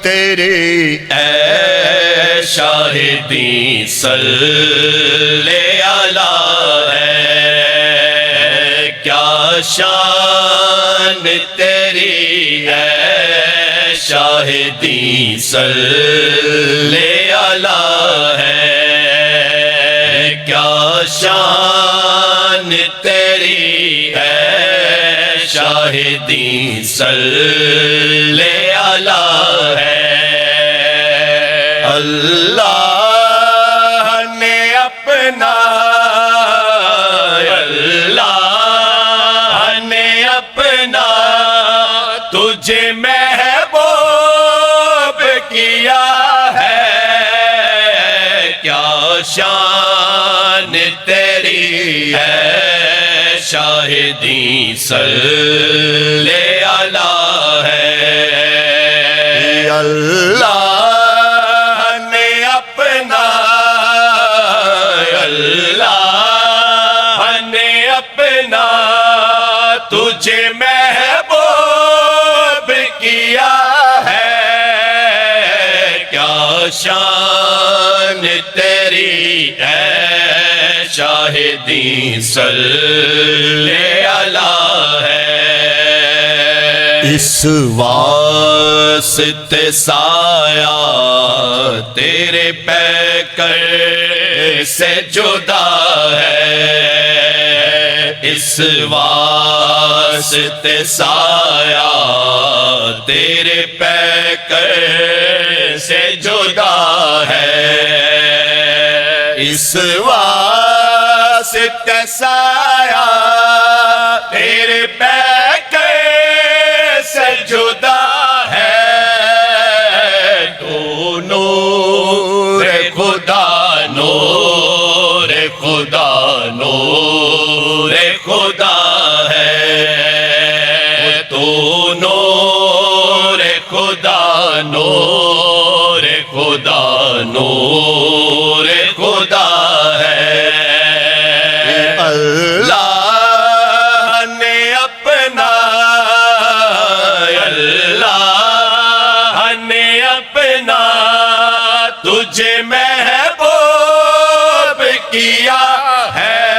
تیری اے شاہدی صلی اللہ ہے، کیا شان تیری ہے شاہدی صلی اللہ ہے، کیا شان تیری ہے شاہدی صلی اللہ ہے۔ اللہ نے اپنا اللہ نے اپنا تجھے محبوب کیا ہے، کیا شان تیری ہے شاہدی صلی اللہ ہے۔ اللہ تجھے محبوب کیا ہے، کیا شان تیری ہے شاہدی صلی اللہ ہے۔ اس واسطے سایہ تیرے پیکر سے جدا ہے، اس واسطے سایہ تیرے پیکر سے جدا ہے، اس واسطے سایہ تیرے پیکر سے جدا ہے، تو نور خدا نور خدا نور خدا ہے، تو نور خدا نور خدا نور خدا ہے۔ اللہ نے اپنا اللہ نے اپنا تجھے محبوب کیا ہے،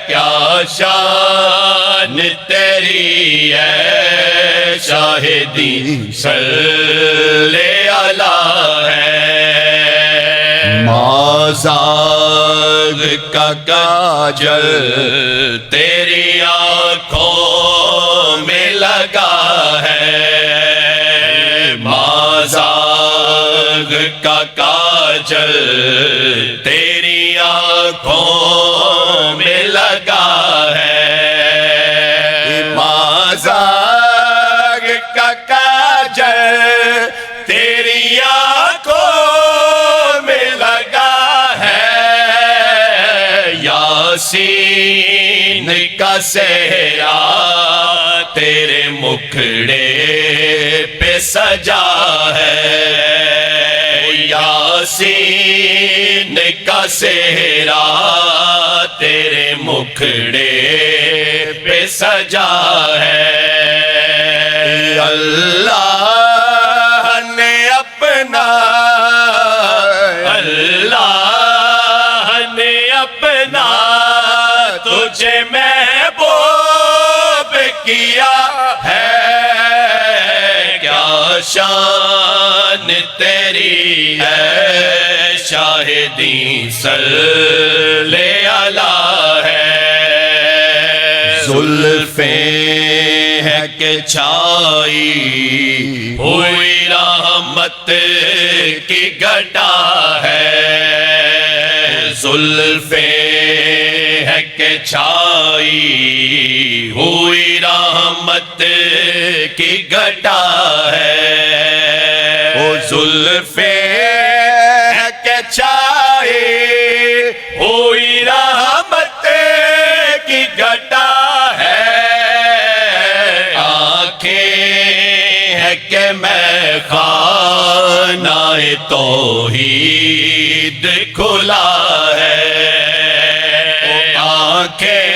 کیا شان تیری ہے شاہدی صلی اللہ ہے۔ مازاغ کا کاجل تیری آنکھوں میں لگا ہے، مازاغ کا کاجل تیری آنکھوں میں لگا ہے، مازاغ کا کاجل تیری آنکھوں میں لگا ہے، یاسین کا صحرا تیرے مکھڑے پہ سجا ہے، یاسین کا صحرا تیرے مکھڑے پہ سجا ہے۔ اللہ نے اپنا اللہ نے اپنا تجھے محبوب کیا ہے، کیا شان تیری ہے شاہدی صلی اللہ ہے۔ زلفیں ہیں کہ چھائی ہوئی رحمت کی گھٹا ہے، زلفیں ہیں کہ چھائی ہوئی رحمت کی گھٹا ہے، وہ زلفیں ہیں کہ چھائی ہوئی رحمت کی گھٹا ہے، آنکھیں ہیں کہ میں خانہ توحید کھلا ہے، آنکھیں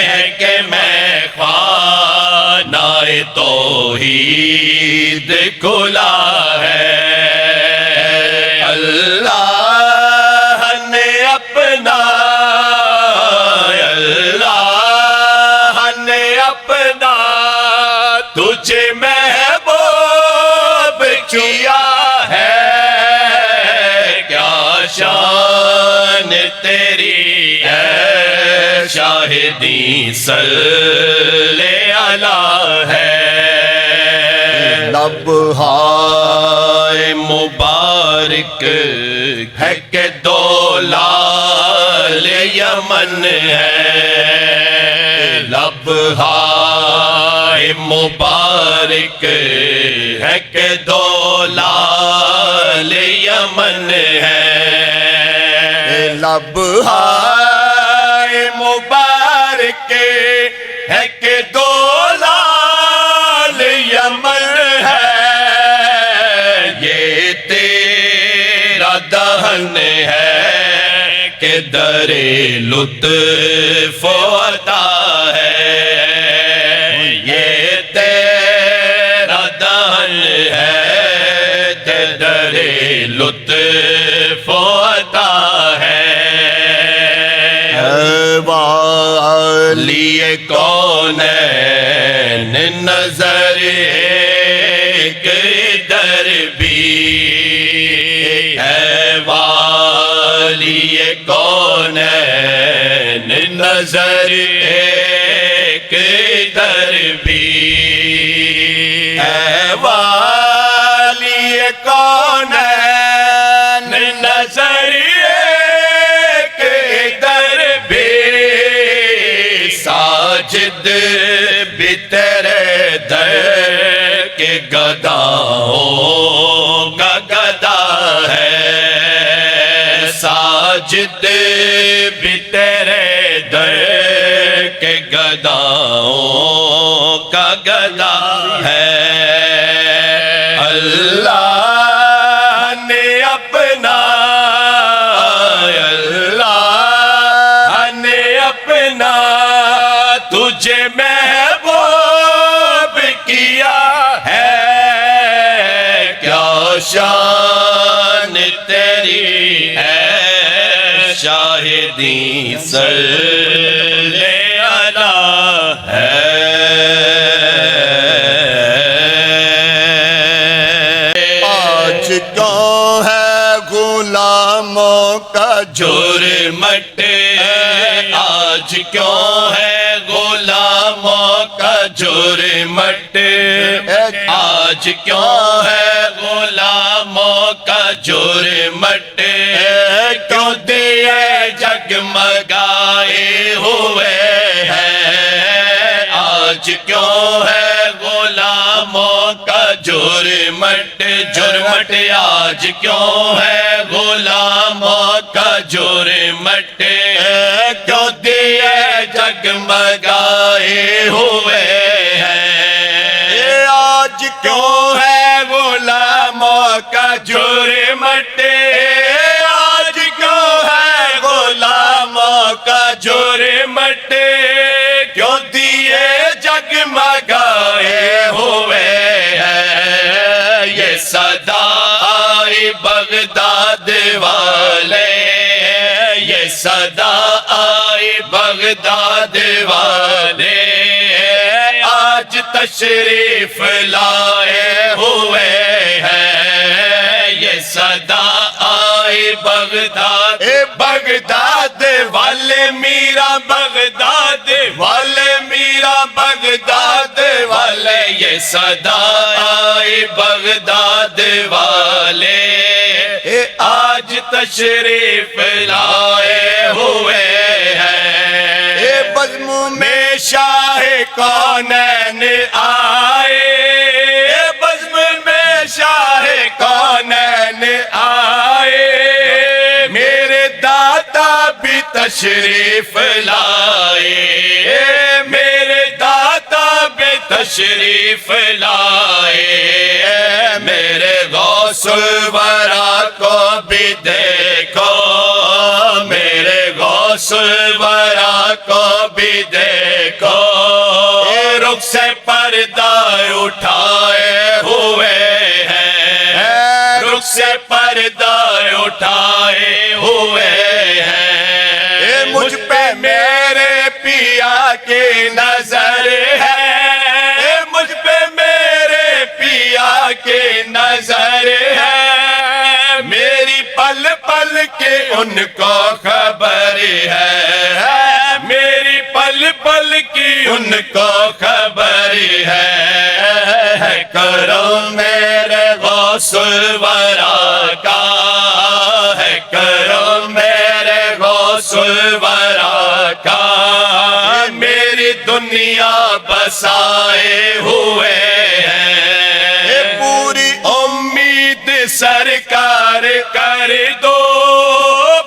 ہیں کہ میں خانہ توحید توحید کھلا ہے اللہ نے اپنا اللہ نے اپنا تجھے محبوب کیا ہے کیا شان تیری ہے شاہدی صلی علی ہے لبہائے مبارک ہے کہ دولال یمن ہے لبہائے مبارک ہے کہ دولال یمن ہے لبہائے مبارک ہے کہ دولال یمن ہے یہ تیرا دہن ہے کہ در لطف و عطا ہے یہ تیرا دہن ہے کہ در لطف و عطا ہے والی کونین نظر ایک ادھر بھی ہے والی کونین نظر ایک ادھر بھی ہے والی کونین نظر ایک ادھر بھی ساجد بھی تیرے در کے گداؤں کا گدا ہے ساجد بھی تیرے در کے گداؤں کا گدا ہے اللہ نے اپنا اللہ نے اپنا تجھے محبوب کیا ہے کیا شان تیری ہے شاہدی صلی علی ہے آج کیوں ہے غلاموں کا جرمٹ آج کیوں ہے غلاموں کا جرمٹ آج کیوں ہے غلاموں کا جرمٹ کیوں دیے جگمگائے ہوئے ہیں آج کیوں ہے غلاموں کا جرمٹ جرمٹ آج کیوں ہے غلاموں کا جرمٹ کیوں دیے جگمگائے ہوئے ہیں آج کیوں ہے غلاموں کا جرمٹ آج کیوں ہے غلاموں کا جرمٹ کیوں دیے جگمگائے ہوئے ہیں یہ صدا آئی بغداد والے یہ صدا آئی بغداد والے آج تشریف لائے ہوئے ہیں یہ صدا آئی بغداد بغداد والے میرا بغداد والے میرا بغداد والے یہ صدا آئی بغداد والے آج تشریف لائے ہوئے ہیں بزم میں شاہ کونین آئے بزم میں شاہ کونین آئے میرے داتا بھی تشریف لائے میرے داتا بھی تشریف لائے میرے غوث الورا کو بھی دیکھو میرے غوث الورا کو بھی دیکھو سے پردہ اٹھائے ہوئے ہیں، رخ سے پردہ اٹھائے ہوئے ہیں، مجھ پہ میرے پیا کی نظر ہے، مجھ پہ میرے پیا کی نظر ہے، میری پل پل کی ان کو خبر ہے، میری پل پل کی ان کو خبر ہے، کرم میرے غوث الورا کا ہے، کرم میرے غوث الورا کا، میری دنیا بسائے ہوئے ہیں، پوری امید سرکار کر دو،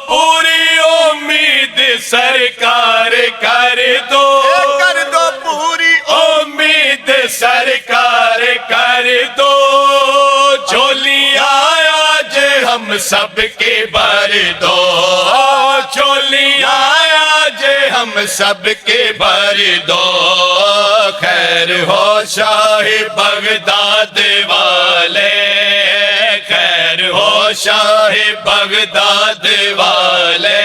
پوری امید سرکار کر دو، کر دو پوری امید سرکار کر دو، جھولیاں آج ہم سب کی بھر دو، جھولیاں آج ہم سب کی بھر دو، خیر ہو شاہ بغداد والے، خیر ہو شاہ بغداد والے،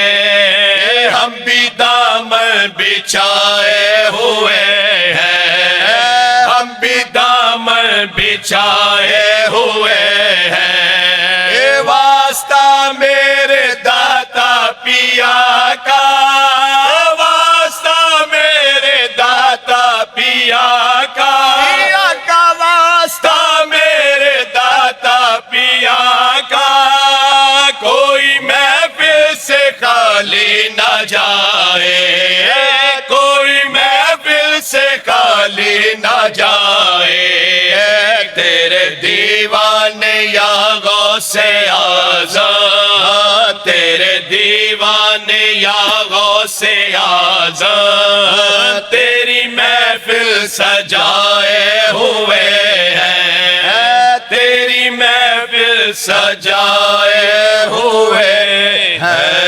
ہم بھی دامن بچھائے ہوئے ہیں، ہم بھی دامن بچھائے ہوئے ہیں، واسطہ میرے داتا پیا کا، واسطہ میرے داتا پیا کا، پیا کا واسطہ میرے داتا پیا کا، کوئی محفل سے خالی نہ جائے، کوئی محفل سے خالی نہ جائے، تیرے دیوانے یا غوث اعظم، تیرے دیوانے یا غوث اعظم، تیری محفل سجائے ہوئے ہیں، تیری محفل سجائے ہوئے ہیں،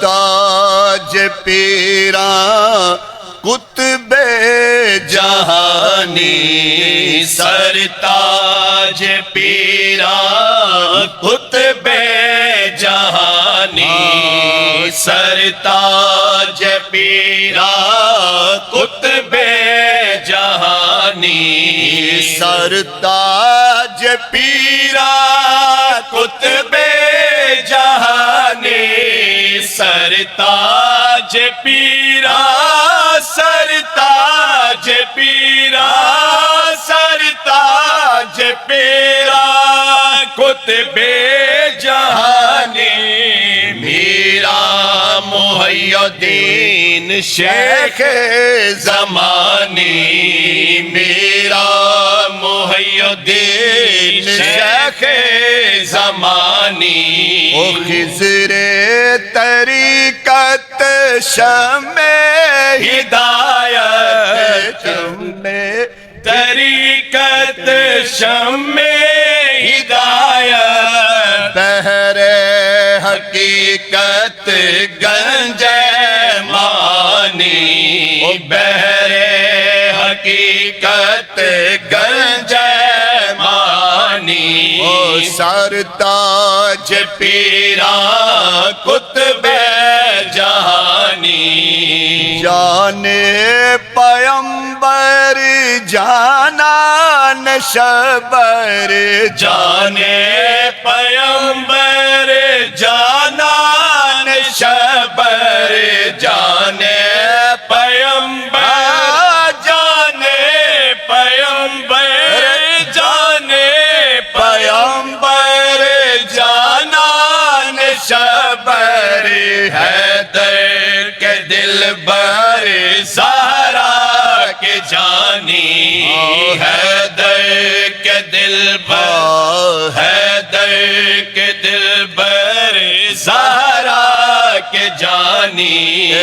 تاج پیرا قطب جہانی سرتاج پیرا قطب جہانی سرتاج پیرا قطب جہانی سرتاج پیرا قطب جہانی سرتاج پیرا سرتاج پیرا سرتاج پیرا قطب جہانی میرا محی الدین شیخ زمانی میرا محی الدین شیخ زمانی او خضر طریقت شمع ہدایت میں طریقت شمع ہدایت بہر حقیقت گنج مانی بہر حقیقت گنج مانی او سرتاج پیرا قطب جہانی جان پیمبر جانان شبر جانے پیمبر جانان شبر جانے پیمبر جانے پیمبر جانے پیمبر جانان شبر ہے در کے دل بر زہرا کے جانی ہے در کے دل بر ہے در کے دل بر زہرا کے جانی